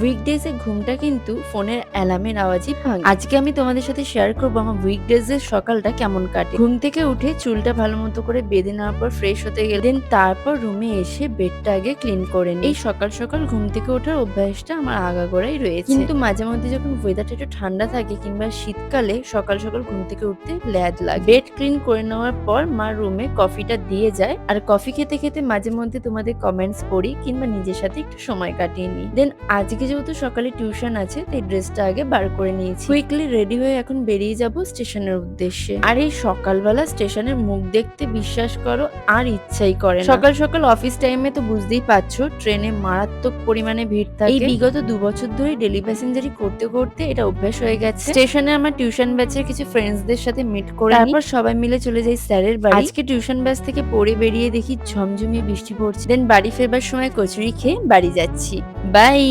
Weekdays এ ঘুমটা কিন্তু ফোনের অ্যালার্মের আওয়াজই ভাঙে। আজকে আমি তোমাদের সাথে শেয়ার করবো আমার উইকডেজ এর সকালটা কেমন কাটে। ঘুম থেকে উঠে চুলটা ভালো মতো করে বেঁধে নেওয়ার পর ফ্রেশ হতে গেলে দেন তারপর রুমে এসে বেডটা আগে ক্লিন করে নিই। এই সকাল সকাল ঘুম থেকে ওঠার অভ্যাসটা আমার আগাগোড়াই রয়েছে, কিন্তু মাঝে মধ্যে যখন ওয়েদারটা একটু ঠান্ডা থাকে কিংবা শীতকালে সকাল সকাল ঘুম থেকে উঠতে ল্যাদ লাগে। বেড ক্লিন করে নেওয়ার পর মা রুমে কফিটা দিয়ে যায়, আর কফি খেতে খেতে মাঝে মধ্যে তোমাদের কমেন্টস পড়ি কিংবা নিজের সাথে একটু সময় কাটিয়ে নিই। দেন আজকে যেহেতু সকালে টিউশন আছে তাই ড্রেসটা আগে বার করে নিয়েছি। কুইকলি রেডি হয়ে এখন বেরিয়ে যাব স্টেশনের উদ্দেশ্যে। আর এই সকালবেলা স্টেশনের মুখ দেখতে বিশ্বাস করো আর ইচ্ছাই করে না। সকাল সকাল অফিস টাইমে তো বুঝতেই পারছো ট্রেনে মারাত্মক পরিমাণে ভিড় থাকে। এই বিগত 2 বছর ধরে ডেলি প্যাসেঞ্জারি করতে করতে এটা অভ্যাস হয়ে গেছে। স্টেশনে আমার টিউশন ব্যাচের কিছু ফ্রেন্ডসদের সাথে মিট করে তারপর সবাই মিলে চলে যাই স্যারের বাড়ি। আজকে টিউশন ব্যাচ থেকে পড়ে বেরিয়ে দেখি ঝমঝমিয়ে বৃষ্টি পড়ছে। দেন বাড়ি ফেরবার সময় কচুরি খেয়ে বাড়ি যাচ্ছি। বাই।